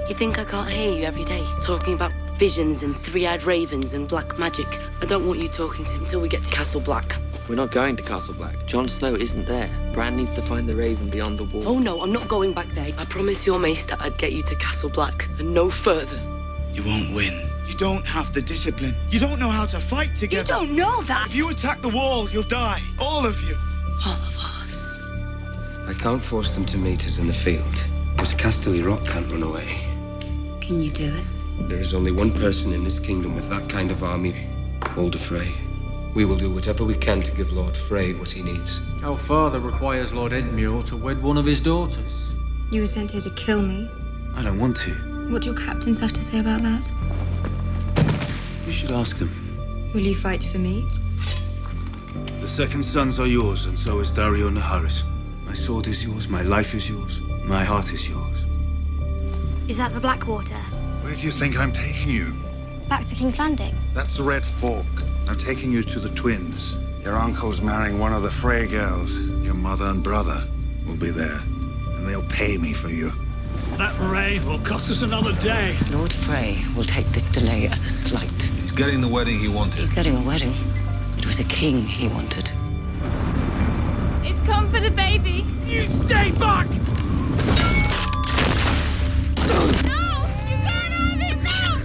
You think I can't hear you every day, talking about visions and three-eyed ravens and black magic? I don't want you talking to him until we get to Castle Black. We're not going to Castle Black. Jon Snow isn't there. Bran needs to find the raven beyond the wall. Oh no, I'm not going back there. I promised your maester I'd get you to Castle Black, and no further. You won't win. You don't have the discipline. You don't know how to fight together. You don't know that! If you attack the wall, you'll die. All of you. All of us. I can't force them to meet us in the field, but Casterly Rock can't run away. Can you do it? There is only one person in this kingdom with that kind of army, Walder Frey. We will do whatever we can to give Lord Frey what he needs. Our father requires Lord Edmure to wed one of his daughters. You were sent here to kill me. I don't want to. What do your captains have to say about that? You should ask them. Will you fight for me? The second sons are yours, and so is Dario Naharis. My sword is yours, my life is yours, my heart is yours. Is that the Blackwater? Where do you think I'm taking you? Back to King's Landing? That's the Red Fork. I'm taking you to the twins. Your uncle's marrying one of the Frey girls. Your mother and brother will be there, and they'll pay me for you. That raid will cost us another day. Lord Frey will take this delay as a slight. He's getting the wedding he wanted. He's getting a wedding. It was a king he wanted. It's come for the baby. You stay back! No! You can't have it! No!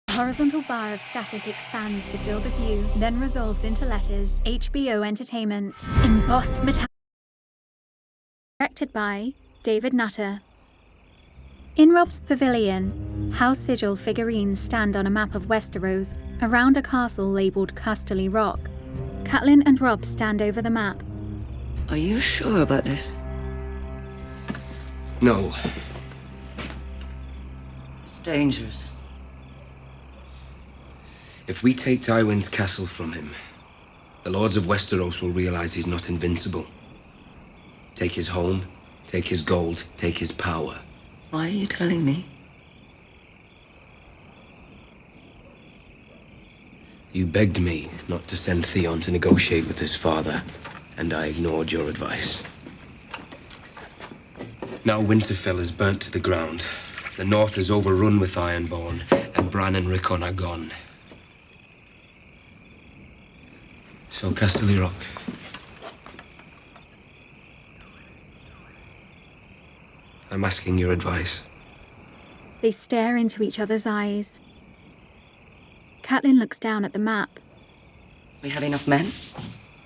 A horizontal bar of static expands to fill the view, then resolves into letters. HBO Entertainment. Embossed metallic. Directed by David Nutter. In Robb's pavilion, house sigil figurines stand on a map of Westeros around a castle labelled Casterly Rock. Catelyn and Robb stand over the map. Are you sure about this? No. It's dangerous. If we take Tywin's castle from him, the Lords of Westeros will realize he's not invincible. Take his home, take his gold, take his power. Why are you telling me? You begged me not to send Theon to negotiate with his father, and I ignored your advice. Now Winterfell is burnt to the ground. The north is overrun with Ironborn, and Bran and Rickon are gone. So Casterly Rock. I'm asking your advice. They stare into each other's eyes. Catelyn looks down at the map. We have enough men?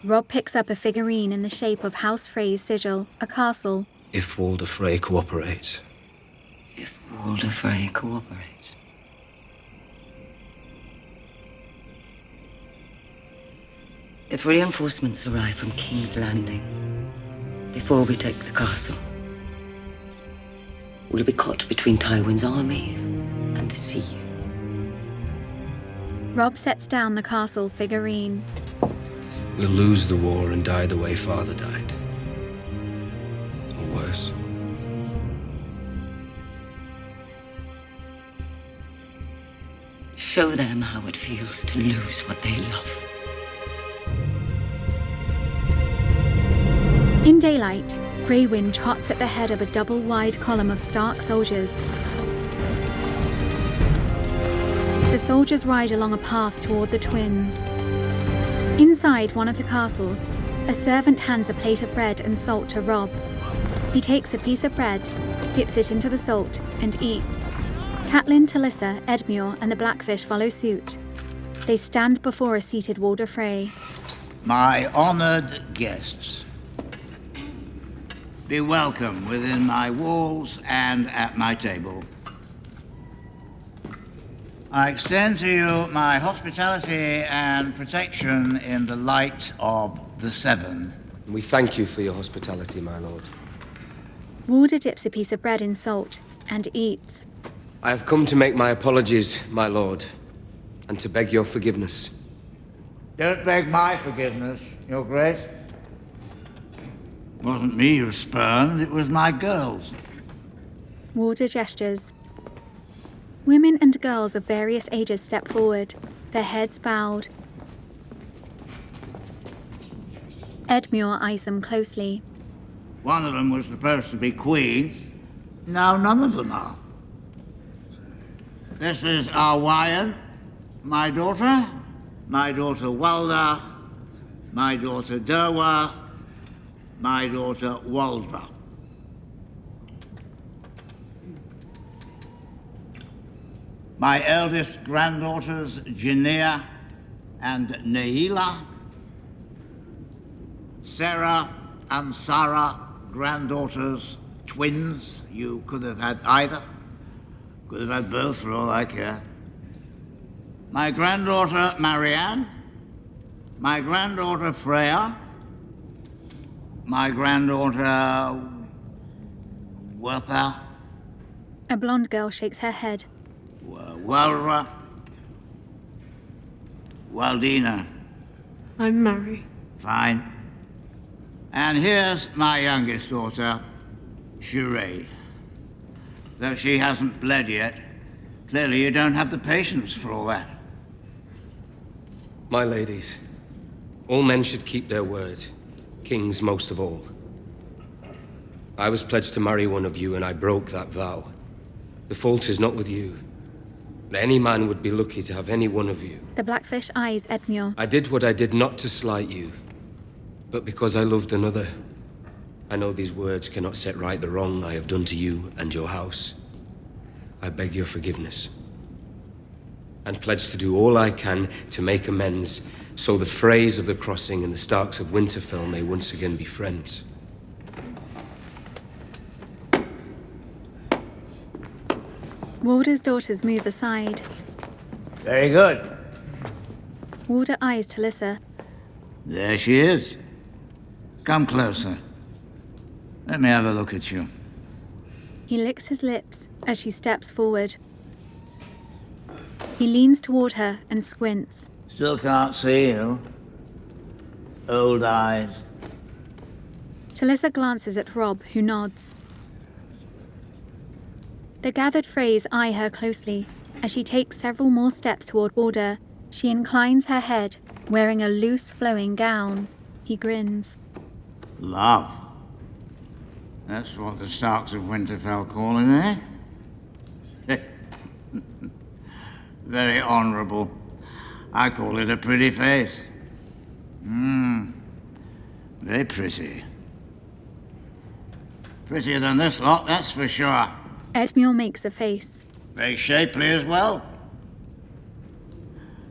Robb picks up a figurine in the shape of House Frey's sigil, a castle. If Walder Frey cooperates. If Walder Frey cooperates. If reinforcements arrive from King's Landing before we take the castle, we'll be caught between Tywin's army and the sea. Robb sets down the castle figurine. We'll lose the war and die the way Father died. Or worse. Show them how it feels to lose what they love. In daylight, Grey Wind trots at the head of a double-wide column of Stark soldiers. The soldiers ride along a path toward the twins. Inside one of the castles, a servant hands a plate of bread and salt to Robb. He takes a piece of bread, dips it into the salt, and eats. Catelyn, Talissa, Edmure, and the Blackfish follow suit. They stand before a seated Walder Frey. My honoured guests, be welcome within my walls and at my table. I extend to you my hospitality and protection in the light of the Seven. We thank you for your hospitality, my lord. Walder dips a piece of bread in salt and eats. I have come to make my apologies, my lord, and to beg your forgiveness. Don't beg my forgiveness, Your Grace. It wasn't me who spurned, it was my girls. Walder gestures. Women and girls of various ages step forward, their heads bowed. Edmure eyes them closely. One of them was supposed to be queen. Now none of them are. This is Arwayan, my daughter Walda, my daughter Derwa, my daughter Waldra. My eldest granddaughters, Janea and Naila. Sarah and Sarah, granddaughters, twins. You could have had either. Could have had both for all I care. My granddaughter, Marianne. My granddaughter, Freya. My granddaughter, Wertha. A blonde girl shakes her head. Walra. Waldina. I'm Mary. Fine. And here's my youngest daughter, Sheree. Though she hasn't bled yet, clearly you don't have the patience for all that. My ladies, all men should keep their word, kings most of all. I was pledged to marry one of you, and I broke that vow. The fault is not with you. Any man would be lucky to have any one of you. The Blackfish eyes Edmure. I did what I did not to slight you, but because I loved another. I know these words cannot set right the wrong I have done to you and your house. I beg your forgiveness, and pledge to do all I can to make amends, so the Freys of the Crossing and the Starks of Winterfell may once again be friends. Walder's daughters move aside. Very good. Walder eyes Talissa. There she is. Come closer. Let me have a look at you. He licks his lips as she steps forward. He leans toward her and squints. Still can't see you. Old eyes. Talissa glances at Rob, who nods. The gathered Freys eye her closely. As she takes several more steps toward Walder, she inclines her head, wearing a loose, flowing gown. He grins. Love. That's what the Starks of Winterfell call it, eh? Very honorable. I call it a pretty face. Very pretty. Prettier than this lot, that's for sure. Edmure makes a face. Very shapely as well.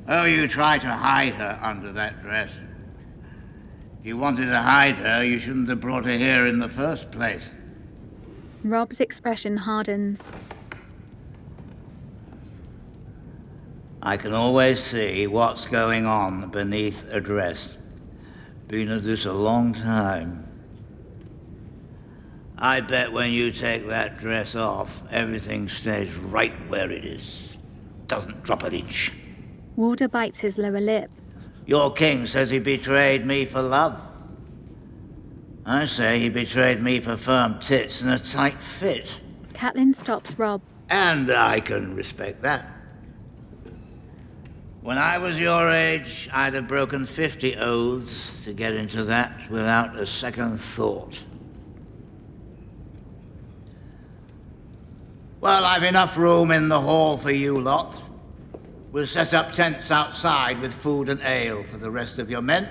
Oh, you try to hide her under that dress. If you wanted to hide her, you shouldn't have brought her here in the first place. Rob's expression hardens. I can always see what's going on beneath a dress. Been at this a long time. I bet when you take that dress off, everything stays right where it is. Doesn't drop an inch. Walder bites his lower lip. Your king says he betrayed me for love. I say he betrayed me for firm tits and a tight fit. Catelyn stops Rob. And I can respect that. When I was your age, I'd have broken 50 oaths to get into that without a second thought. Well, I've enough room in the hall for you lot. We'll set up tents outside with food and ale for the rest of your men.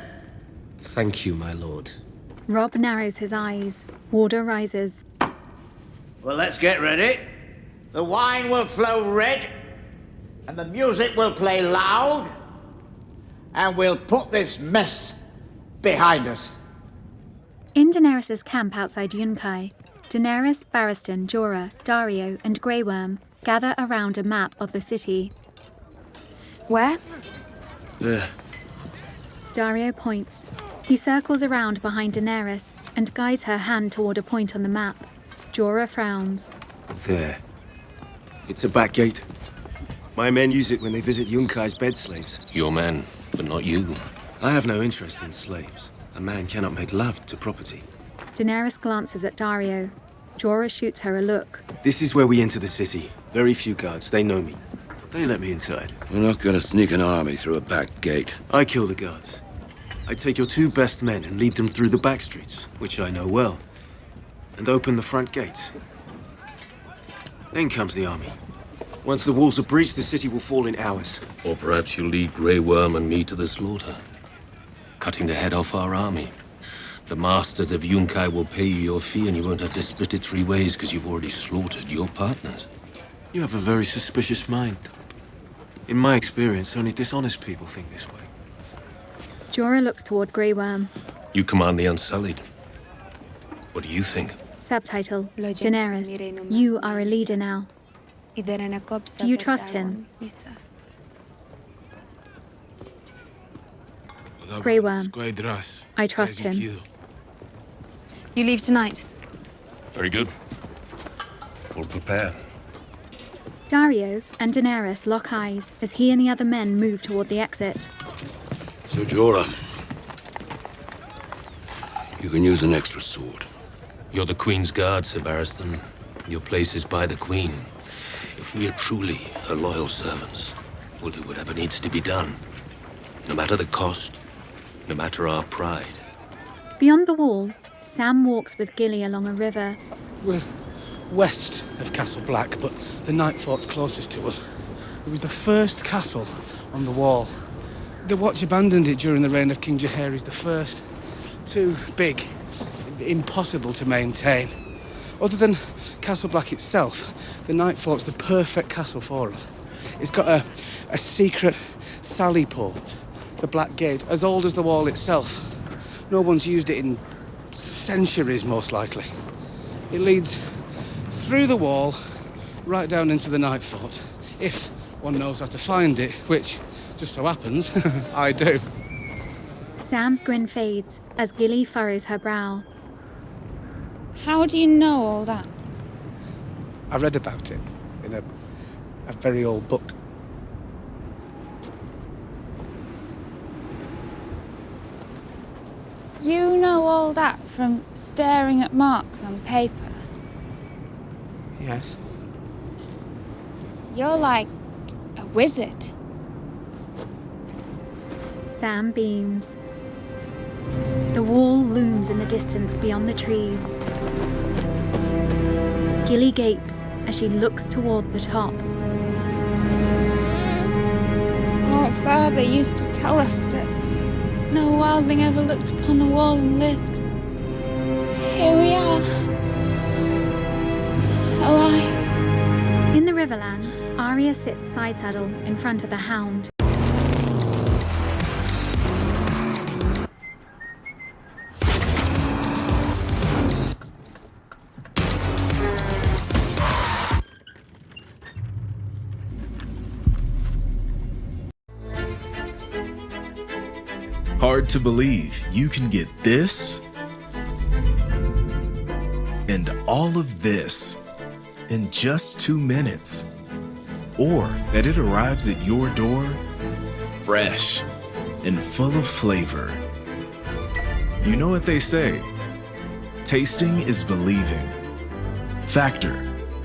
Thank you, my lord. Rob narrows his eyes. Walder rises. Well, let's get ready. The wine will flow red, and the music will play loud, and we'll put this mess behind us. In Daenerys' camp outside Yunkai, Daenerys, Barristan, Jorah, Dario, and Grey Worm gather around a map of the city. Where? There. Dario points. He circles around behind Daenerys and guides her hand toward a point on the map. Jorah frowns. There. It's a back gate. My men use it when they visit Yunkai's bed slaves. Your men, but not you. I have no interest in slaves. A man cannot make love to property. Daenerys glances at Dario. Jorah shoots her a look. This is where we enter the city. Very few guards. They know me. They let me inside. We're not gonna sneak an army through a back gate. I kill the guards. I take your 2 best men and lead them through the back streets, which I know well, and open the front gates. Then comes the army. Once the walls are breached, the city will fall in hours. Or perhaps you lead Grey Worm and me to the slaughter, cutting the head off our army. The masters of Yunkai will pay you your fee, and you won't have to split it 3 ways because you've already slaughtered your partners. You have a very suspicious mind. In my experience, only dishonest people think this way. Jorah looks toward Grey Worm. You command the Unsullied. What do you think? Subtitle: Daenerys, you are a leader now. Do you trust him? Grey Worm: I trust him. You leave tonight? Very good. We'll prepare. Dario and Daenerys lock eyes as he and the other men move toward the exit. So, Jorah, you can use an extra sword. You're the Queen's guard, Sir Barristan. Your place is by the Queen. If we are truly her loyal servants, we'll do whatever needs to be done. No matter the cost, no matter our pride. Beyond the wall, Sam walks with Gilly along a river. We're west of Castle Black, but the Night Fort's closest to us. It was the first castle on the wall. The Watch abandoned it during the reign of King Jaehaerys I. Too big, impossible to maintain. Other than Castle Black itself, the Night Fort's the perfect castle for us. It's got a secret sally port, the Black Gate, as old as the wall itself. No one's used it in centuries, most likely. It leads through the wall, right down into the Night Fort. If one knows how to find it, which just so happens, I do. Sam's grin fades as Gilly furrows her brow. How do you know all that? I read about it in a very old book. You know all that from staring at marks on paper? Yes. You're like a wizard. Sam beams. The wall looms in the distance beyond the trees. Gilly gapes as she looks toward the top. Our father used to tell us that no wildling ever looked upon the wall and lived. Here we are, alive. In the Riverlands, Arya sits side saddle in front of the Hound. Hard to believe you can get this and all of this in just 2 minutes. Or that it arrives at your door fresh and full of flavor. You know what they say, tasting is believing. Factor,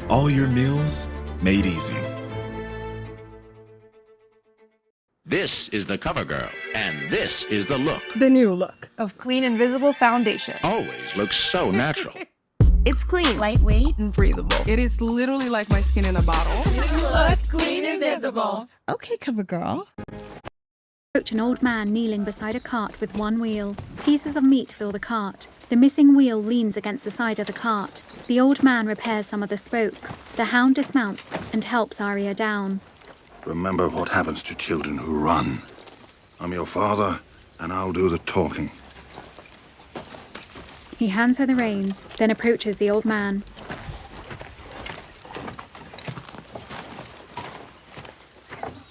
all your meals made easy. This is the CoverGirl, and this is the look. The new look of Clean Invisible Foundation. Always looks so natural. It's clean, lightweight, and breathable. It is literally like my skin in a bottle. New look, Clean Invisible. Okay, CoverGirl. Approach an old man kneeling beside a cart with one wheel. Pieces of meat fill the cart. The missing wheel leans against the side of the cart. The old man repairs some of the spokes. The Hound dismounts and helps Arya down. Remember what happens to children who run. I'm your father, and I'll do the talking. He hands her the reins, then approaches the old man.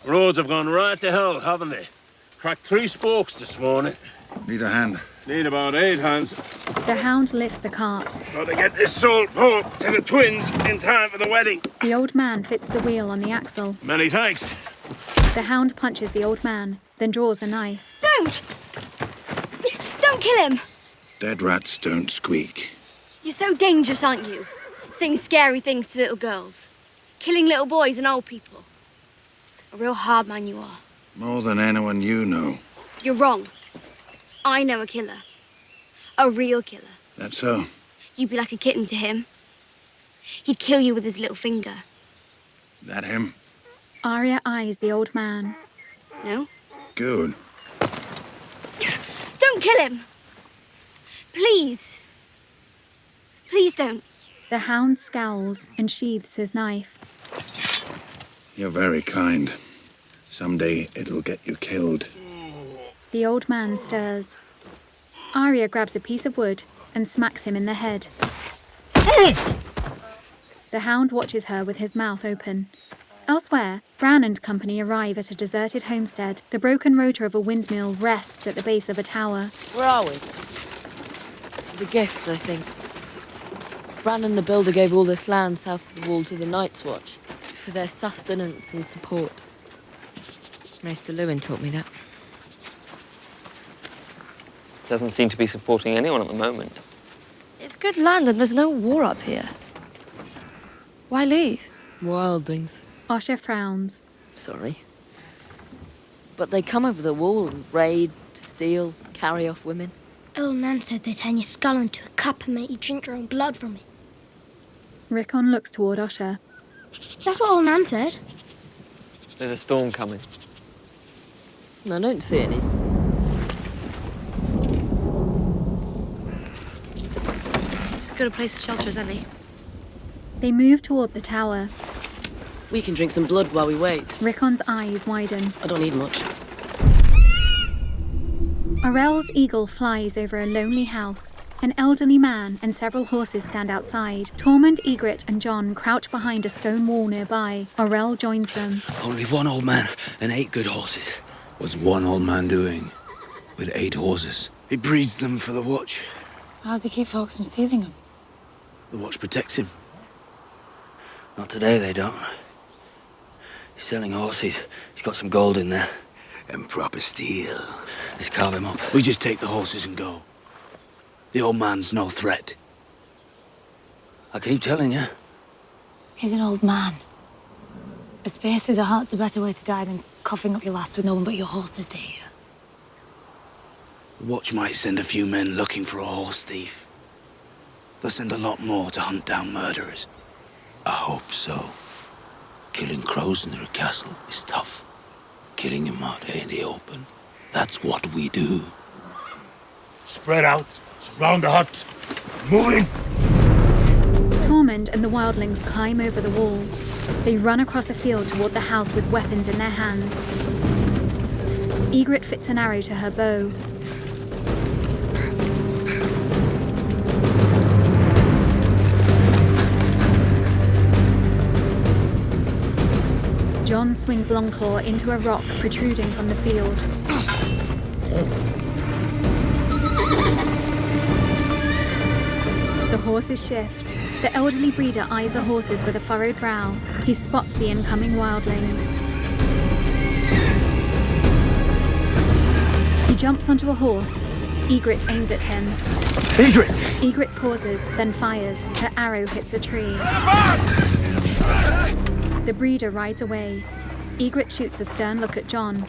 Roads have gone right to hell, haven't they? Cracked 3 spokes this morning. Need a hand? Need about 8 hands. The Hound lifts the cart. Got to get this salt pork to the twins in time for the wedding. The old man fits the wheel on the axle. Many thanks. The Hound punches the old man, then draws a knife. Don't! Don't kill him! Dead rats don't squeak. You're so dangerous, aren't you? Saying scary things to little girls. Killing little boys and old people. A real hard man you are. More than anyone you know. You're wrong. I know a killer. A real killer. That's so. You'd be like a kitten to him. He'd kill you with his little finger. That him? Arya eyes the old man. No? Good. Don't kill him! Please. Please don't. The hound scowls and sheathes his knife. You're very kind. Someday it'll get you killed. The old man stirs. Arya grabs a piece of wood and smacks him in the head. The hound watches her with his mouth open. Elsewhere, Bran and company arrive at a deserted homestead. The broken rotor of a windmill rests at the base of a tower. Where are we? The gifts, I think. Brandon the Builder gave all this land south of the wall to the Night's Watch for their sustenance and support. Maester Lewin taught me that. Doesn't seem to be supporting anyone at the moment. It's good land and there's no war up here. Why leave? Wildlings. Osha frowns. Sorry. But they come over the wall and raid, steal, carry off women. Old Nan said they turn your skull into a cup and make you drink your own blood from it. Rickon looks toward Osha. That's what old Nan said. There's a storm coming. I don't see any. As good a place to shelter as any. They move toward the tower. We can drink some blood while we wait. Rickon's eyes widen. I don't need much. Orell's eagle flies over a lonely house. An elderly man and several horses stand outside. Tormund, Ygritte and Jon crouch behind a stone wall nearby. Orell joins them. Only one old man and 8 good horses. What's one old man doing with 8 horses? He breeds them for the Watch. How does he keep folks from stealing them? The Watch protects him. Not today, they don't. He's selling horses. He's got some gold in there. And proper steel. Let's carve him up. We just take the horses and go. The old man's no threat. I keep telling you. He's an old man. A spear through the heart's a better way to die than coughing up your last with no one but your horses to hear. The Watch might send a few men looking for a horse thief. They'll send a lot more to hunt down murderers. I hope so. Killing crows in their castle is tough. Killing them out there in the open, that's what we do. Spread out. Surround the hut. Moving! Tormund and the wildlings climb over the wall. They run across a field toward the house with weapons in their hands. Ygritte fits an arrow to her bow. Jon swings Longclaw into a rock protruding from the field. The horses shift. The elderly breeder eyes the horses with a furrowed brow. He spots the incoming wildlings. He jumps onto a horse. Ygritte aims at him. Ygritte pauses, then fires. Her arrow hits a tree. The breeder rides away. Ygritte shoots a stern look at Jon.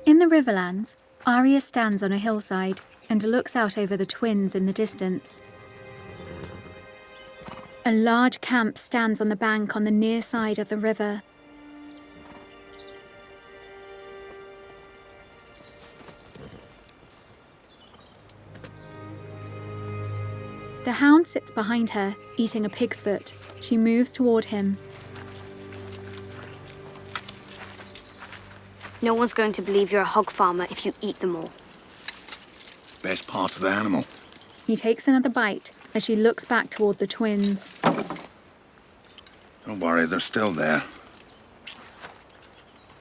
In the Riverlands, Arya stands on a hillside and looks out over the Twins in the distance. A large camp stands on the bank on the near side of the river. The hound sits behind her, eating a pig's foot. She moves toward him. No one's going to believe you're a hog farmer if you eat them all. Best part of the animal. He takes another bite as she looks back toward the Twins. Don't worry, they're still there.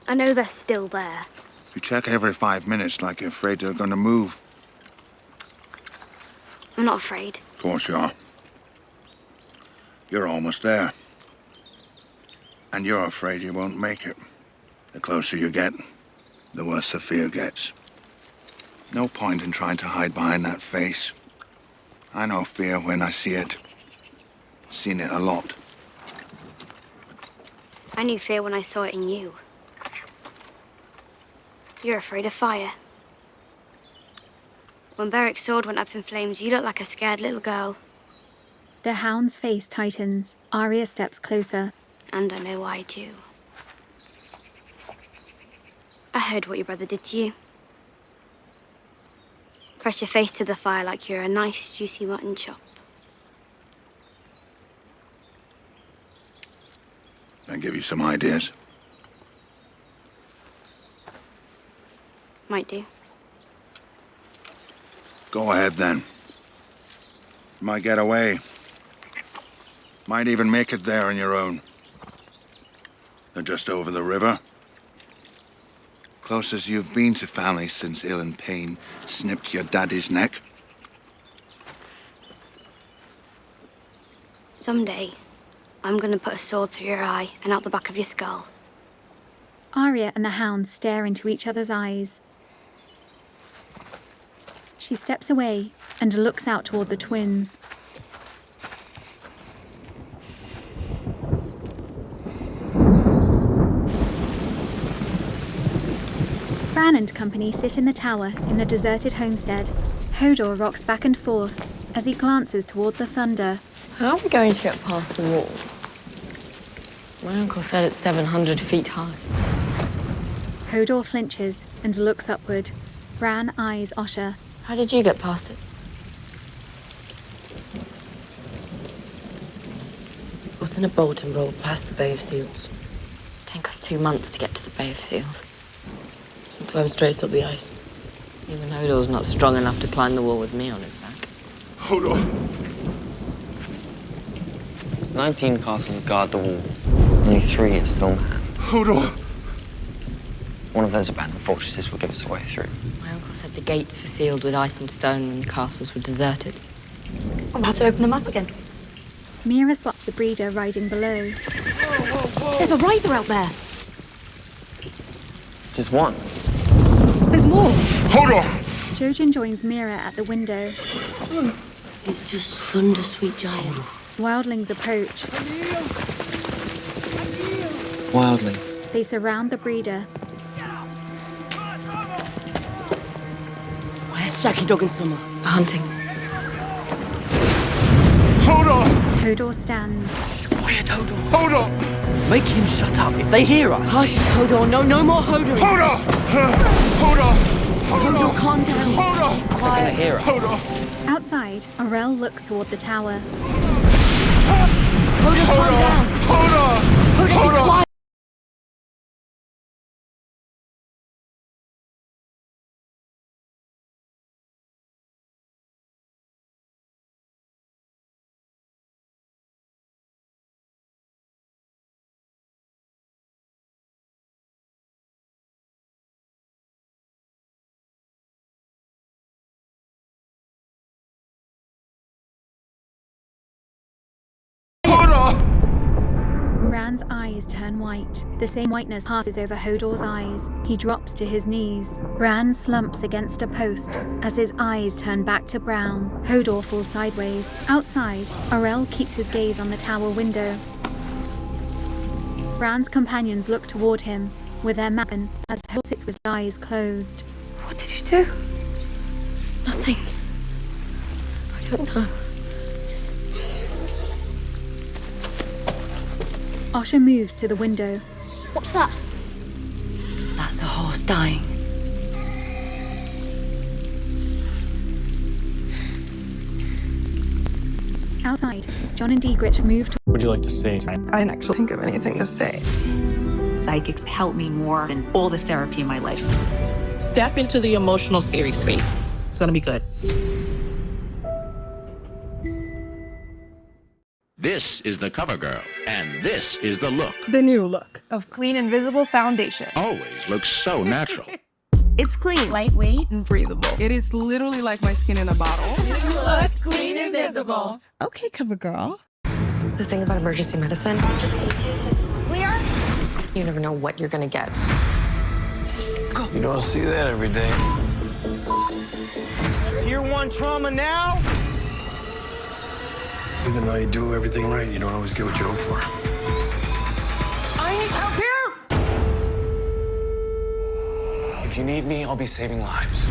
I know they're still there. You check every 5 minutes like you're afraid they're gonna move. I'm not afraid. Of course you are. You're almost there. And you're afraid you won't make it. The closer you get, the worse the fear gets. No point in trying to hide behind that face. I know fear when I see it. Seen it a lot. I knew fear when I saw it in you. You're afraid of fire. When Beric's sword went up in flames, you looked like a scared little girl. The hound's face tightens. Arya steps closer. And I know why, too. I heard what your brother did to you. Press your face to the fire like you're a nice, juicy mutton chop. I give you some ideas. Might do. Go ahead, then. Might get away. Might even make it there on your own. They're just over the river. Closest you've been to family since ill and pain snipped your daddy's neck. Someday, I'm gonna put a sword through your eye and out the back of your skull. Arya and the hound stare into each other's eyes. She steps away and looks out toward the twins. Bran and company sit in the tower in the deserted homestead. Hodor rocks back and forth as he glances toward the thunder. How are we going to get past the wall? My uncle said it's 700 feet high. Hodor flinches and looks upward. Bran eyes Osha. How did you get past it? Got in a boat and rowed past the Bay of Seals. Take us 2 months to get to the Bay of Seals. And climb straight up the ice. Even Hodor's not strong enough to climb the wall with me on his back. Hodor! 19 castles guard the wall. Only 3 are still manned. Hodor! One of those abandoned fortresses will give us a way through. My uncle said the gates were sealed with ice and stone when the castles were deserted. I'll have to open them up again. Mira spots the breeder riding below. There's a rider out there. Just one. There's more. Hodor! Jojen joins Mira at the window. It's just thunder, sweet giant. Wildlings approach. Wildlings. They surround the breeder. Where's Jackie Dog and Summer? Hunting. Hodor! Hodor stands. Quiet, Hodor. Hodor! Make him shut up if they hear us. Hush, Hodor. No more Hodor. Hodor! Hodor! Hodor, calm down. Hodor! They're gonna hear us. Hodor! Outside, Orell looks toward the tower. Hodor, calm down. Hodor! Hodor, be quiet. Bran's eyes turn white. The same whiteness passes over Hodor's eyes. He drops to his knees. Bran slumps against a post as his eyes turn back to brown. Hodor falls sideways. Outside, Orell keeps his gaze on the tower window. Bran's companions look toward him with their weapon as Hodor sits with his eyes closed. What did you do? Nothing. I don't know. Osha moves to the window. What's that? That's a horse dying. Outside, Jon and Ygritte move to... Would you like to say? I didn't actually think of anything to say. Psychics help me more than all the therapy in my life. Step into the emotional scary space. It's gonna be good. This is the cover girl, and this is the look. The new look. Of clean, invisible foundation. Always looks so natural. It's clean, lightweight, and breathable. It is literally like my skin in a bottle. Look clean, invisible. Okay, cover girl. The thing about emergency medicine, Clear? you never know what you're gonna get. You don't see that every day. Tier 1 trauma now. Even though you do everything right, you don't always get what you hope for. I need help here! If you need me, I'll be saving lives.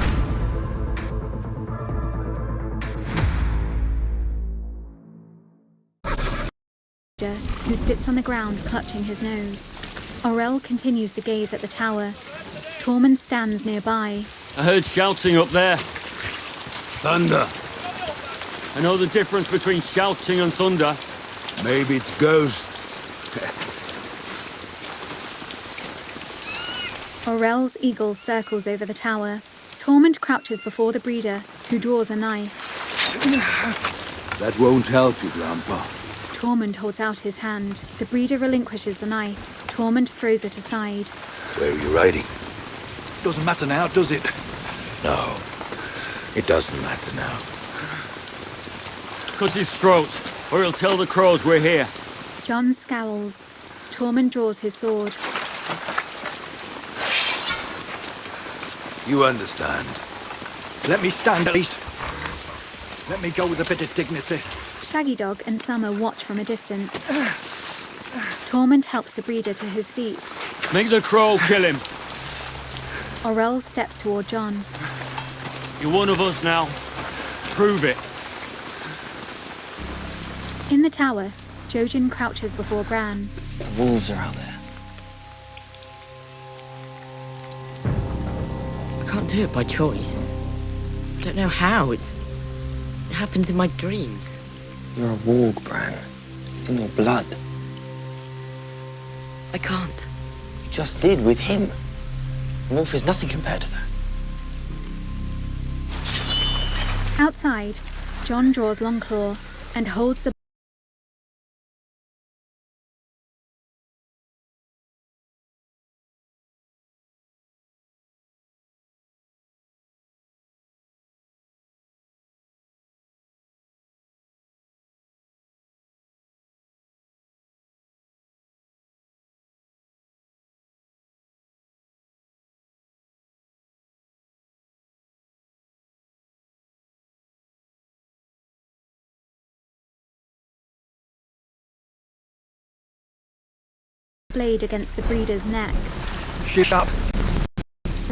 Who sits on the ground clutching his nose. Aurel continues to gaze at the tower. Tormund stands nearby. I heard shouting up there. Thunder. I know the difference between shouting and thunder. Maybe it's ghosts. Aurel's eagle circles over the tower. Tormund crouches before the breeder, who draws a knife. That won't help you, Grandpa. Tormund holds out his hand. The breeder relinquishes the knife. Tormund throws it aside. Where are you riding? Doesn't matter now, does it? No, it doesn't matter now. Cut his throat, or he'll tell the crows we're here. Jon scowls. Tormund draws his sword. You understand. Let me stand at least. Let me go with a bit of dignity. Shaggy Dog and Summer watch from a distance. Tormund helps the breeder to his feet. Make the crow kill him. Aurel steps toward Jon. You're one of us now. Prove it. In the tower, Jojen crouches before Bran. The wolves are out there. I can't do it by choice. I don't know how. It happens in my dreams. You're a warg, Bran. It's in your blood. I can't. You just did with him. A wolf is nothing compared to that. Outside, Jon draws Longclaw and holds the blade against the breeder's neck. Shut up.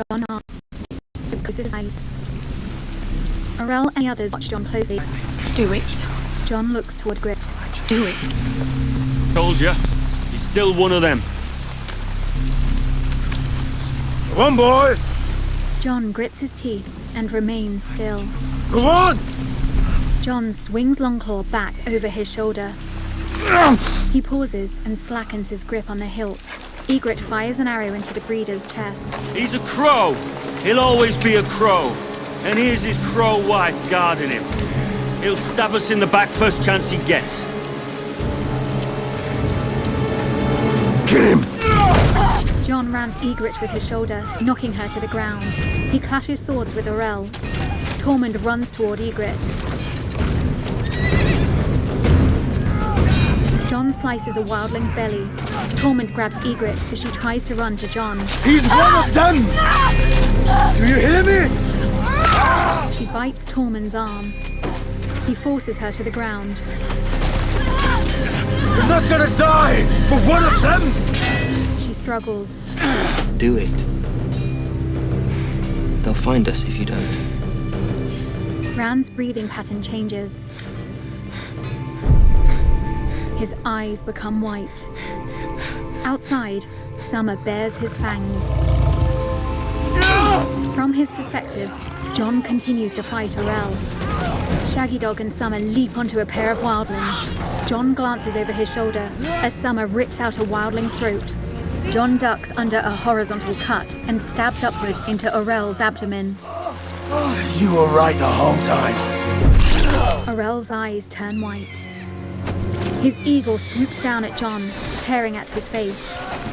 Jon asks. He closes his eyes. Aurel and the others watch Jon closely. Do it. Jon looks toward Grit. Do it. Told you. He's still one of them. Come on, boy! Jon grits his teeth and remains still. Come on! Jon swings Longclaw back over his shoulder. He pauses and slackens his grip on the hilt. Ygritte fires an arrow into the breeder's chest. He's a crow. He'll always be a crow. And here's his crow wife guarding him. He'll stab us in the back first chance he gets. Kill him! Jon rams Ygritte with his shoulder, knocking her to the ground. He clashes swords with Aurel. Tormund runs toward Ygritte. Jon slices a wildling's belly. Tormund grabs Ygritte as she tries to run to Jon. He's one of them! Do you hear me? She bites Tormund's arm. He forces her to the ground. You're not gonna die for one of them! She struggles. Do it. They'll find us if you don't. Bran's breathing pattern changes. His eyes become white. Outside, Summer bares his fangs. From his perspective, Jon continues to fight Aurel. Shaggy Dog and Summer leap onto a pair of wildlings. Jon glances over his shoulder as Summer rips out a wildling's throat. Jon ducks under a horizontal cut and stabs upward into Aurel's abdomen. You were right the whole time. Aurel's eyes turn white. His eagle swoops down at Jon, tearing at his face.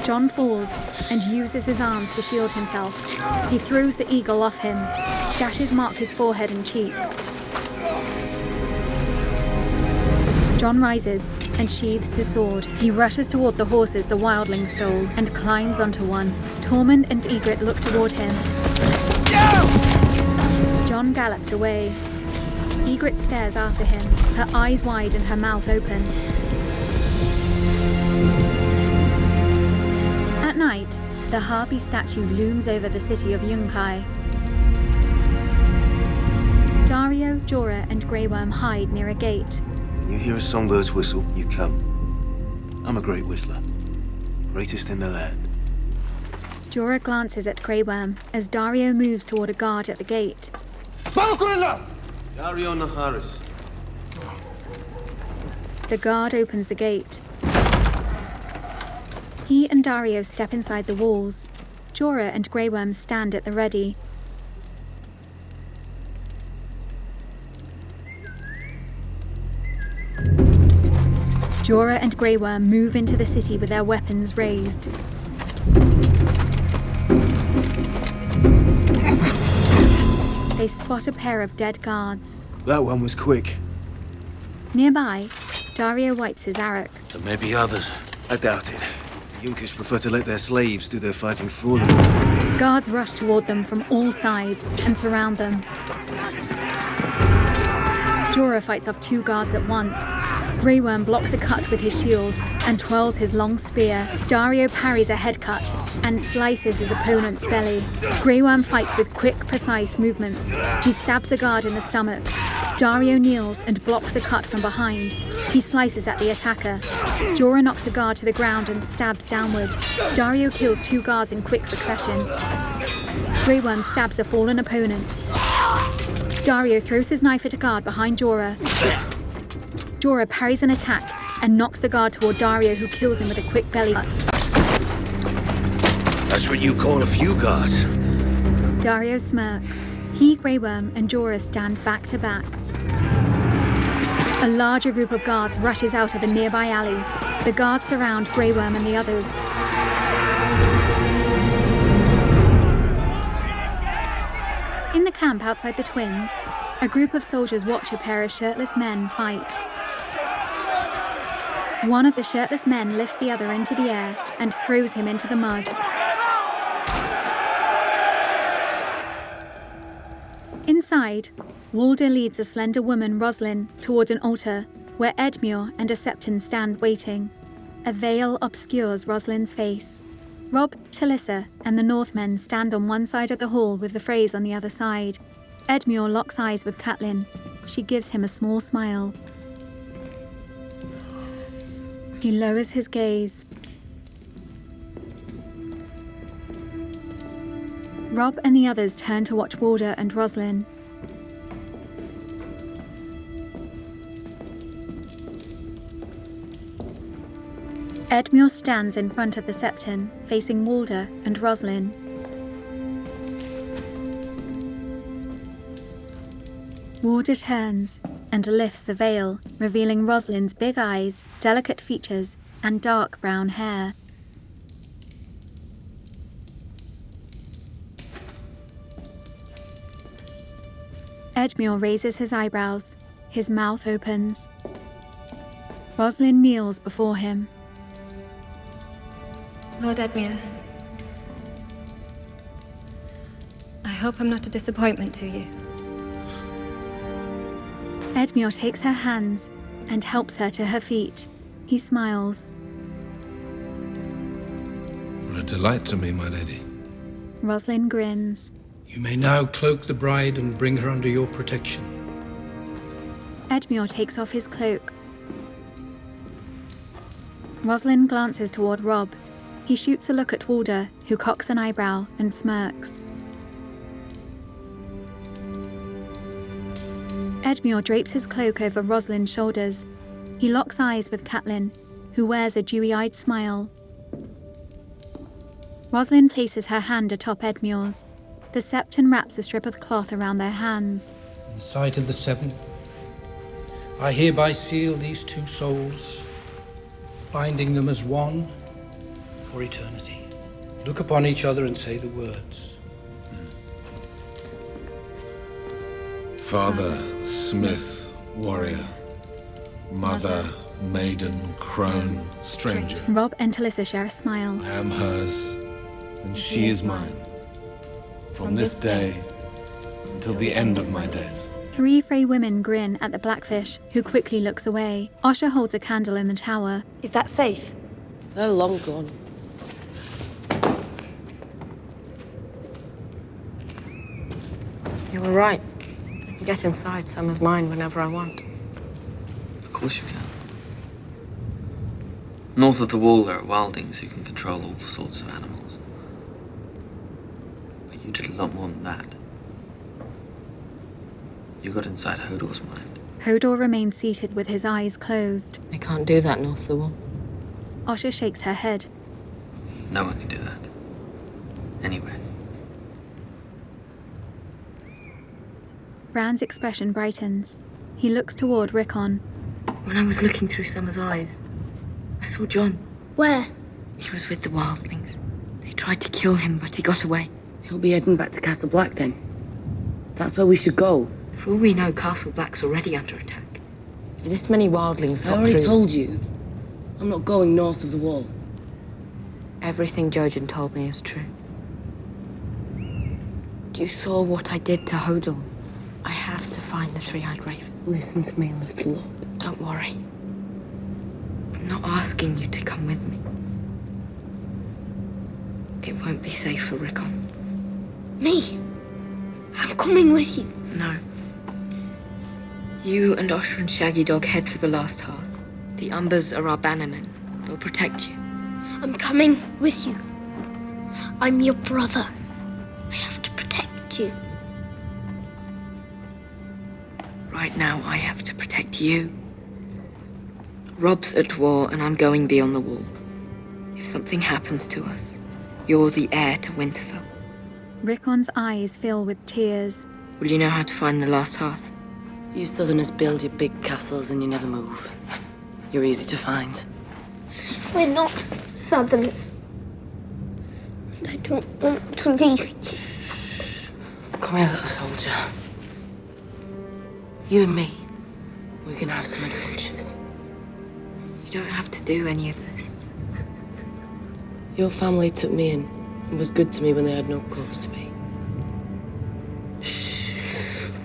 Jon falls and uses his arms to shield himself. He throws the eagle off him. Gashes mark his forehead and cheeks. Jon rises and sheathes his sword. He rushes toward the horses the wildling stole and climbs onto one. Tormund and Ygritte look toward him. Jon gallops away. Egret stares after him, her eyes wide and her mouth open. At night, the harpy statue looms over the city of Yunkai. Dario, Jorah, and Grey Worm hide near a gate. When you hear a songbird's whistle, you come. I'm a great whistler. Greatest in the land. Jorah glances at Grey Worm as Dario moves toward a guard at the gate. Dario Naharis. The guard opens the gate. He and Dario step inside the walls. Jorah and Grey Worm stand at the ready. Jorah and Grey Worm move into the city with their weapons raised. They spot a pair of dead guards. That one was quick. Nearby, Dario wipes his arak. There may be others. I doubt it. The Junkers prefer to let their slaves do their fighting for them. Guards rush toward them from all sides and surround them. Jorah fights off 2 guards at once. Grey Worm blocks a cut with his shield and twirls his long spear. Dario parries a head cut and slices his opponent's belly. Grey Worm fights with quick, precise movements. He stabs a guard in the stomach. Dario kneels and blocks a cut from behind. He slices at the attacker. Jorah knocks a guard to the ground and stabs downward. Dario kills 2 guards in quick succession. Grey Worm stabs a fallen opponent. Dario throws his knife at a guard behind Jorah. Jorah parries an attack and knocks the guard toward Dario, who kills him with a quick belly cut. That's what you call a few guards. Dario smirks. He, Grey Worm, and Jorah stand back to back. A larger group of guards rushes out of a nearby alley. The guards surround Grey Worm and the others. In the camp outside the Twins, a group of soldiers watch a pair of shirtless men fight. One of the shirtless men lifts the other into the air and throws him into the mud. Inside, Walder leads a slender woman, Roslyn, toward an altar where Edmure and a Septon stand waiting. A veil obscures Roslyn's face. Robb, Talissa, and the Northmen stand on one side of the hall with the Freys on the other side. Edmure locks eyes with Catelyn. She gives him a small smile. He lowers his gaze. Robb and the others turn to watch Walder and Roslyn. Edmure stands in front of the Septon, facing Walder and Roslyn. Walder turns and lifts the veil, revealing Roslyn's big eyes, delicate features, and dark brown hair. Edmure raises his eyebrows. His mouth opens. Roslyn kneels before him. Lord Edmure, I hope I'm not a disappointment to you. Edmure takes her hands and helps her to her feet. He smiles. You're a delight to me, my lady. Roslyn grins. You may now cloak the bride and bring her under your protection. Edmure takes off his cloak. Roslyn glances toward Robb. He shoots a look at Walder, who cocks an eyebrow and smirks. Edmure drapes his cloak over Roslyn's shoulders. He locks eyes with Catelyn, who wears a dewy-eyed smile. Roslyn places her hand atop Edmure's. The Septon wraps a strip of cloth around their hands. In the sight of the seven, I hereby seal these 2 souls, binding them as one for eternity. Look upon each other and say the words. Father, smith, warrior. Mother, maiden, crone, stranger. Robb and Talissa share a smile. I am hers, and she is mine. From this day until the end of my days. 3 Frey women grin at the Blackfish, who quickly looks away. Osher holds a candle in the tower. Is that safe? They're long gone. You were right. I can get inside Summer's mind whenever I want. Of course you can. North of the wall, there are wildlings who can control all sorts of animals. But you did a lot more than that. You got inside Hodor's mind. Hodor remains seated with his eyes closed. I can't do that north of the wall. Osher shakes her head. No one can do that. Anywhere. Bran's expression brightens. He looks toward Rickon. When I was looking through Summer's eyes, I saw John. Where? He was with the wildlings. They tried to kill him, but he got away. He'll be heading back to Castle Black then. That's where we should go. For all we know, Castle Black's already under attack. If this many wildlings I got already through... told you. I'm not going north of the wall. Everything Jojen told me is true. You saw what I did to Hodor. I have to find the Three-Eyed Raven. Listen to me, little lord. Don't worry. I'm not asking you to come with me. It won't be safe for Rickon. Me? I'm coming with you. No. You and Osher and Shaggy Dog head for the last hearth. The Umbers are our bannermen. They'll protect you. I'm coming with you. I'm your brother. I have to protect you. Right now, I have to protect you. Rob's at war, and I'm going beyond the wall. If something happens to us, you're the heir to Winterfell. Rickon's eyes fill with tears. Will you know how to find the last hearth? You Southerners build your big castles and you never move. You're easy to find. We're not Southerners. And I don't want to leave you. Come here, little soldier. You and me, we can have some adventures. You don't have to do any of this. Your family took me in and was good to me when they had no cause to be.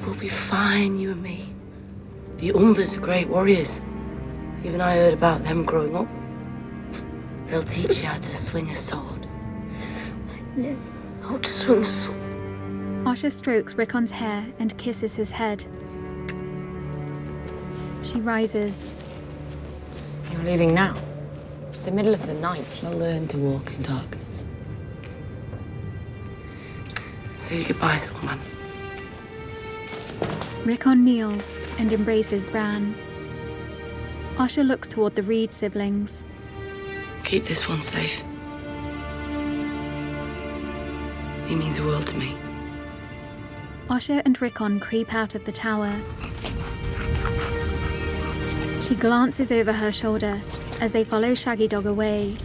We'll be fine, you and me. The Umbers are great warriors. Even I heard about them growing up. They'll teach you how to swing a sword. I know how to swing a sword. Osher strokes Rickon's hair and kisses his head. She rises. You're leaving now? It's the middle of the night. I'll learn to walk in darkness. Say your goodbyes, little man. Rickon kneels and embraces Bran. Osher looks toward the Reed siblings. Keep this one safe. He means the world to me. Osher and Rickon creep out of the tower. She glances over her shoulder as they follow Shaggy Dog away.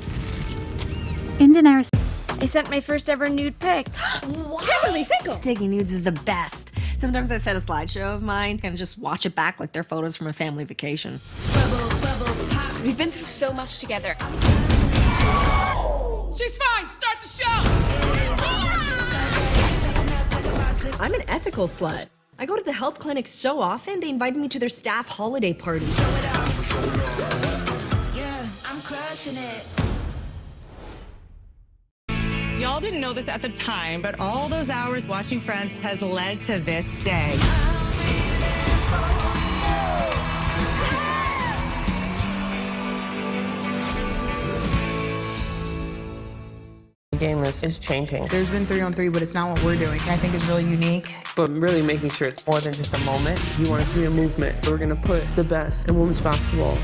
In Daenerys... I sent my first ever nude pic. Kimberly Fickle! Taking nudes is the best. Sometimes I set a slideshow of mine and just watch it back like they're photos from a family vacation. We've been through so much together. She's fine! Start the show! I'm an ethical slut. I go to the health clinic so often, they invited me to their staff holiday party. Yeah, I'm crushing it. Y'all didn't know this at the time, but all those hours watching Friends has led to this day. The game is changing. There's been 3-on-3, but it's not what we're doing. I think it's really unique. But really making sure it's more than just a moment. You want to create a movement. We're going to put the best in women's basketball.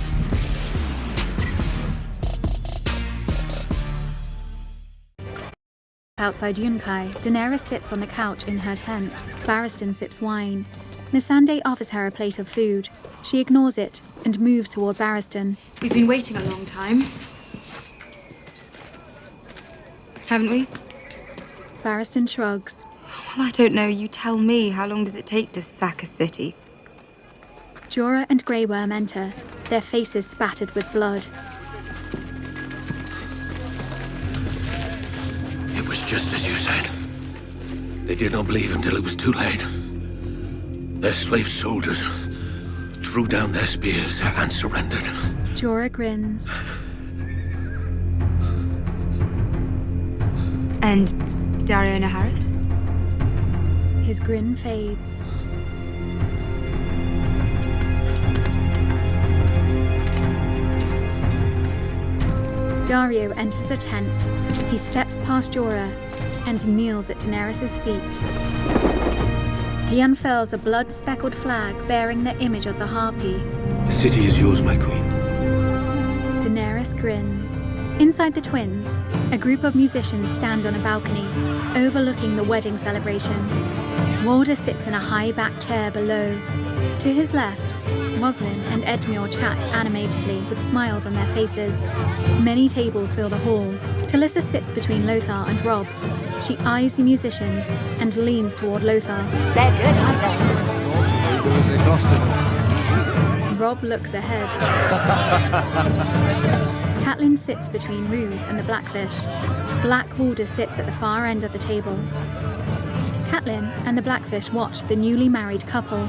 Outside Yunkai, Daenerys sits on the couch in her tent. Barristan sips wine. Missandei offers her a plate of food. She ignores it and moves toward Barristan. We've been waiting a long time. Haven't we? Barristan shrugs. Well, I don't know. You tell me. How long does it take to sack a city? Jorah and Grey Worm enter, their faces spattered with blood. It was just as you said. They did not believe until it was too late. Their slave soldiers threw down their spears and surrendered. Jorah grins. And Dario Naharis? His grin fades. Dario enters the tent. He steps past Jorah and kneels at Daenerys' feet. He unfurls a blood-speckled flag bearing the image of the Harpy. The city is yours, my queen. Daenerys grins. Inside the Twins, a group of musicians stand on a balcony, overlooking the wedding celebration. Walder sits in a high-backed chair below. To his left, Roslyn and Edmure chat animatedly with smiles on their faces. Many tables fill the hall. Talissa sits between Lothar and Robb. She eyes the musicians and leans toward Lothar. They're good, aren't they? Robb looks ahead. Catelyn sits between Roose and the Blackfish. Black Walder sits at the far end of the table. Catelyn and the Blackfish watch the newly married couple.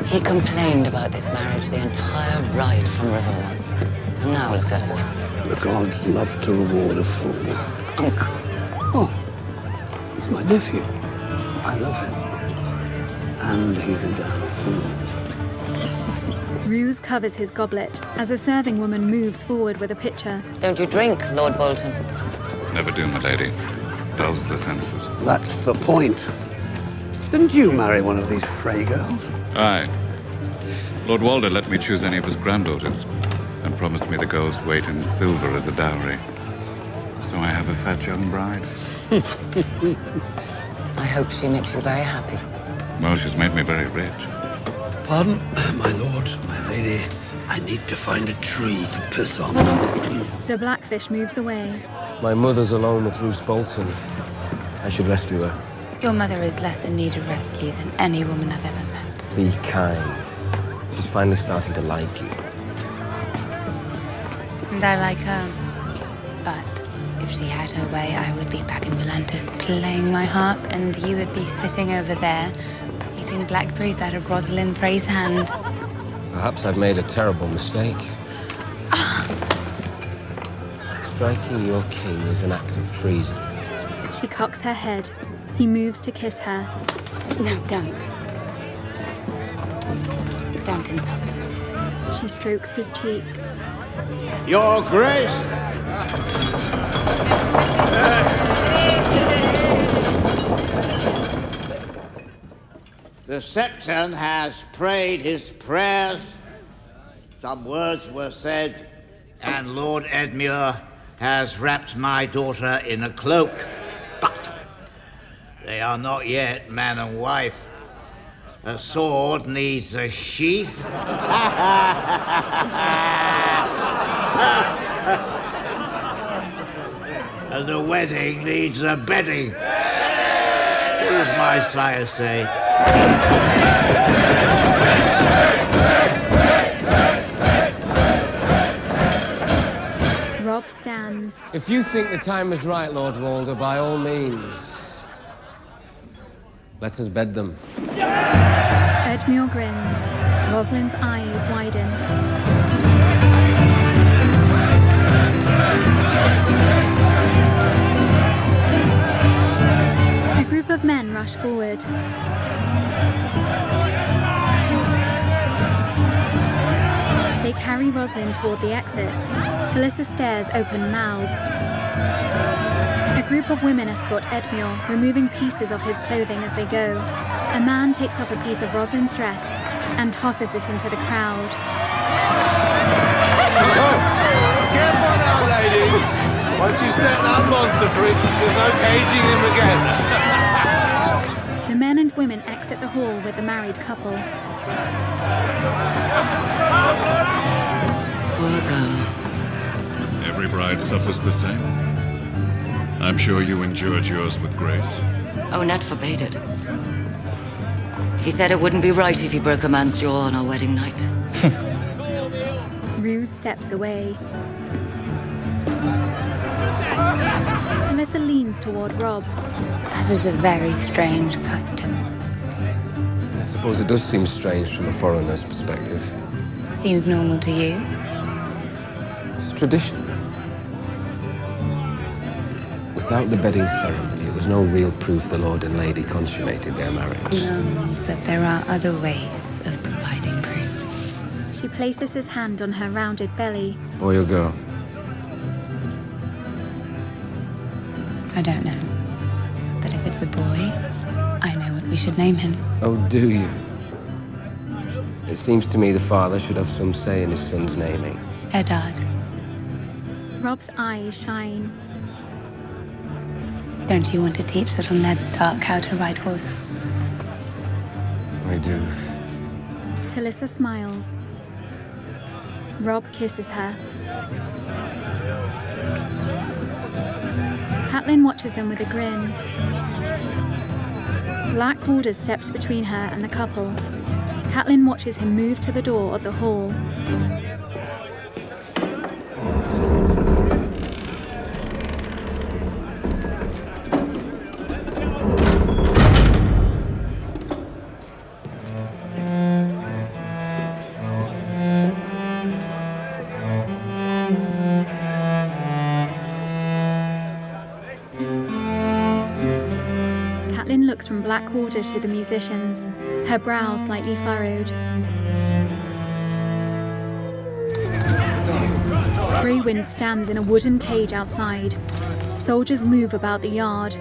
He complained about this marriage the entire ride from River One. And now look at him. The gods love to reward a fool. Uncle. What? He's my nephew. I love him. And he's a damn fool. Roose covers his goblet as a serving woman moves forward with a pitcher. Don't you drink, Lord Bolton? Never do, my lady. Dulls the senses. That's the point. Didn't you marry one of these Frey girls? Aye. Lord Walder let me choose any of his granddaughters and promised me the girl's weight in silver as a dowry. So I have a fat young bride. I hope she makes you very happy. Well, she's made me very rich. Pardon, my lord, my lady. I need to find a tree to piss on. The Blackfish moves away. My mother's alone with Roose Bolton. I should rescue her. Your mother is less in need of rescue than any woman I've ever met. Be kind. She's finally starting to like you. And I like her. But if she had her way, I would be back in Volantis playing my harp, and you would be sitting over there, eating blackberries out of Rosalind Frey's hand. Perhaps I've made a terrible mistake. Striking your king is an act of treason. She cocks her head. He moves to kiss her. No, don't. Don't insult them. She strokes his cheek. Your Grace! The Septon has prayed his prayers. Some words were said, and Lord Edmure has wrapped my daughter in a cloak. But they are not yet man and wife. A sword needs a sheath. And the wedding needs a bedding. What does my sire say? Robb stands. If you think the time is right, Lord Walder, by all means, let us bed them. Edmure grins. Rosalind's eyes widen. A group of men rush forward. They carry Rosalind toward the exit. Talissa stares open-mouthed. A group of women escort Edmure, removing pieces of his clothing as they go. A man takes off a piece of Rosalind's dress and tosses it into the crowd. Careful now, ladies. Once you set that monster free, there's no caging him again. The men and women exit the hall with the married couple. Poor girl. Every bride suffers the same. I'm sure you endured yours with grace. Oh, Ned forbade it. He said it wouldn't be right if he broke a man's jaw on our wedding night. Roose steps away. Talissa leans toward Robb. That is a very strange custom. I suppose it does seem strange from a foreigner's perspective. Seems normal to you? It's tradition. Without the bedding ceremony, there's no real proof the Lord and Lady consummated their marriage. No, but there are other ways of providing proof. She places his hand on her rounded belly. Boy or girl? I don't know. But if it's a boy, I know what we should name him. Oh, do you? It seems to me the father should have some say in his son's naming. Eddard. Rob's eyes shine. Don't you want to teach little Ned Stark how to ride horses? I do. Talissa smiles. Rob kisses her. Catelyn watches them with a grin. Black Warder steps between her and the couple. Catelyn watches him move to the door of the hall. Catelyn looks from Black Warder to the musicians, her brow slightly furrowed. Greywind stands in a wooden cage outside. Soldiers move about the yard.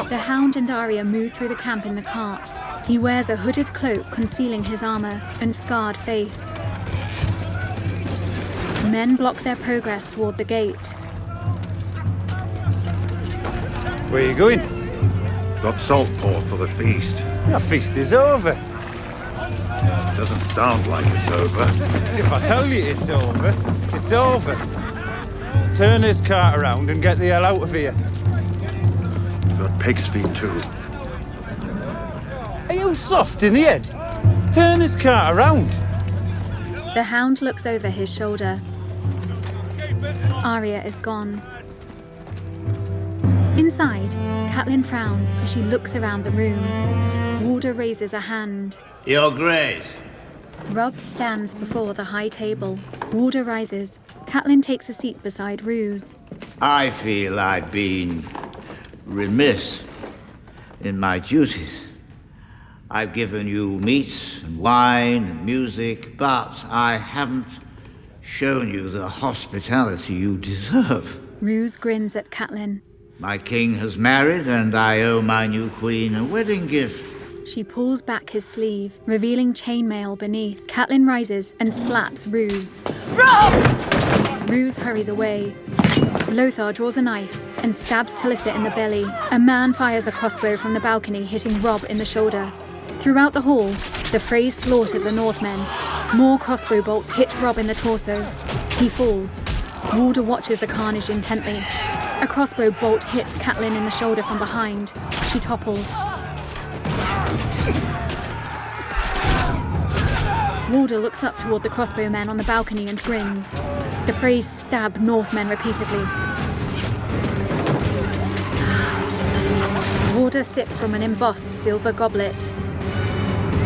The Hound and Arya move through the camp in the cart. He wears a hooded cloak concealing his armor and scarred face. Men block their progress toward the gate. Where are you going? Got salt pork for the feast. The feast is over. Doesn't sound like it's over. If I tell you it's over, it's over. Turn this cart around and get the hell out of here. Got pig's feet too. Are you soft in the head? Turn this cart around. The Hound looks over his shoulder. Arya is gone. Inside, Catelyn frowns as she looks around the room. Warder raises a hand. Your Grace. Rob stands before the high table. Warder rises. Catelyn takes a seat beside Ruse. I feel I've been remiss in my duties. I've given you meat and wine and music, but I haven't shown you the hospitality you deserve. Ruse grins at Catelyn. My king has married, and I owe my new queen a wedding gift. She pulls back his sleeve, revealing chainmail beneath. Catelyn rises and slaps Ruse. Rob! Ruse hurries away. Lothar draws a knife and stabs Talissa in the belly. A man fires a crossbow from the balcony, hitting Rob in the shoulder. Throughout the hall, the Freys slaughter the Northmen. More crossbow bolts hit Rob in the torso. He falls. Warder watches the carnage intently. A crossbow bolt hits Catelyn in the shoulder from behind. She topples. Warder looks up toward the crossbowmen on the balcony and grins. The Freys stab Northmen repeatedly. Warder sips from an embossed silver goblet.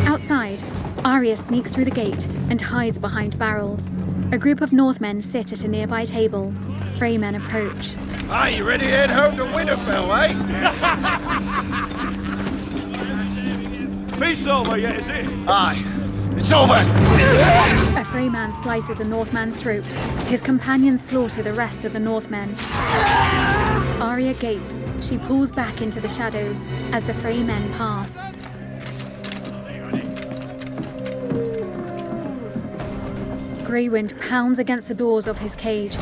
Outside, Arya sneaks through the gate and hides behind barrels. A group of Northmen sit at a nearby table. Freymen approach. Are you ready to head home to Winterfell, eh? Feast's over yet, is it? Aye. It's over! A Freyman slices a Northman's throat. His companions slaughter the rest of the Northmen. Arya gapes. She pulls back into the shadows as the Freymen pass. Greywind pounds against the doors of his cage.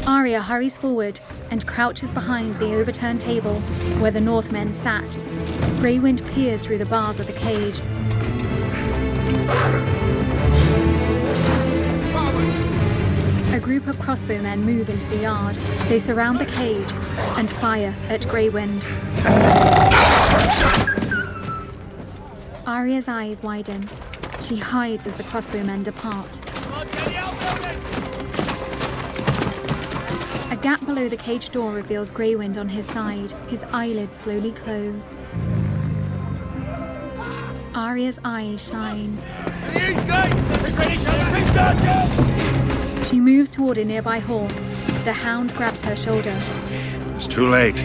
Arya hurries forward and crouches behind the overturned table where the Northmen sat. Greywind peers through the bars of the cage. A group of crossbowmen move into the yard. They surround the cage and fire at Greywind. Arya's eyes widen. She hides as the crossbowmen depart. A gap below the cage door reveals Greywind on his side. His eyelids slowly close. Arya's eyes shine. She moves toward a nearby horse. The hound grabs her shoulder. It's too late.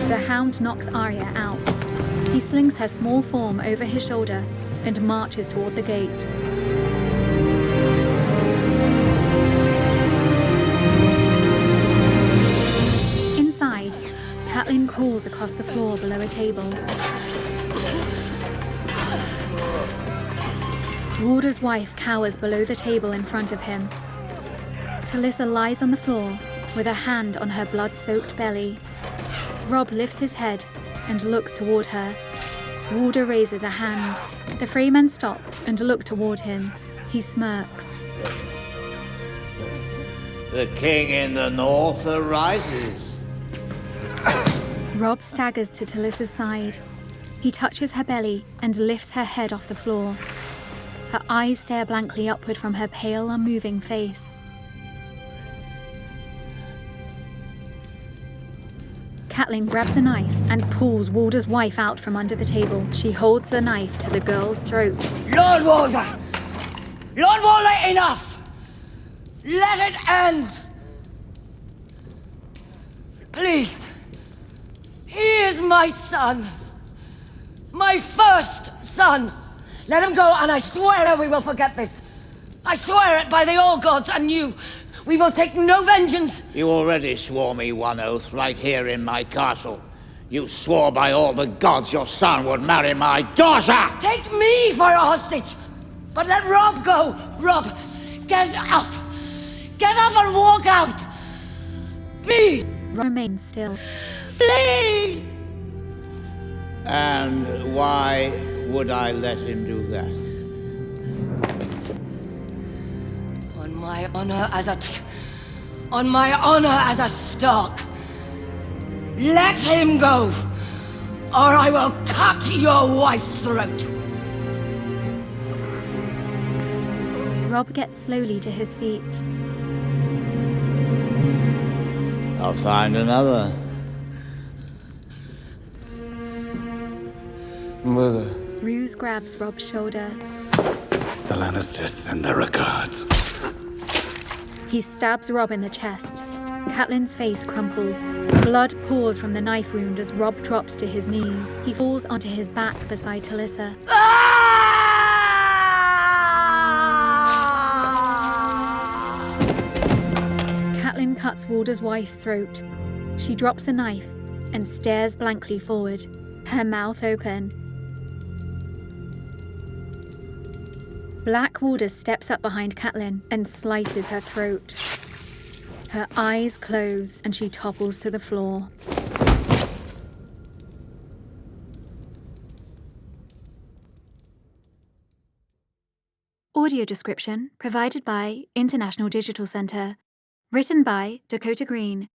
The hound knocks Arya out. He slings her small form over his shoulder and marches toward the gate. Inside, Catelyn crawls across the floor below a table. Warder's wife cowers below the table in front of him. Talissa lies on the floor with a hand on her blood-soaked belly. Robb lifts his head and looks toward her. Warder raises a hand. The Freymen stop and look toward him. He smirks. The king in the north arises. Robb staggers to Talissa's side. He touches her belly and lifts her head off the floor. Her eyes stare blankly upward from her pale, unmoving face. Catelyn grabs a knife and pulls Warder's wife out from under the table. She holds the knife to the girl's throat. Lord Walder! Lord Walder, enough! Let it end! Please. He is my son. My first son. Let him go, and I swear we will forget this. I swear it by the All Gods and you. We will take no vengeance. You already swore me one oath right here in my castle. You swore by all the gods your son would marry my daughter! Take me for a hostage, but let Robb go. Robb, get up. Get up and walk out. Please. Remain still. Please. And why would I let him do that? On my honor as a Stark. Let him go, or I will cut your wife's throat. Robb gets slowly to his feet. I'll find another. Mother. Ruse grabs Robb's shoulder. The Lannisters send their regards. He stabs Robb in the chest. Catelyn's face crumples. Blood pours from the knife wound as Robb drops to his knees. He falls onto his back beside Talissa. Catelyn cuts Walder's wife's throat. She drops the knife and stares blankly forward, her mouth open. Black Warder steps up behind Catelyn and slices her throat. Her eyes close and she topples to the floor. Audio description provided by International Digital Centre. Written by Dakota Green.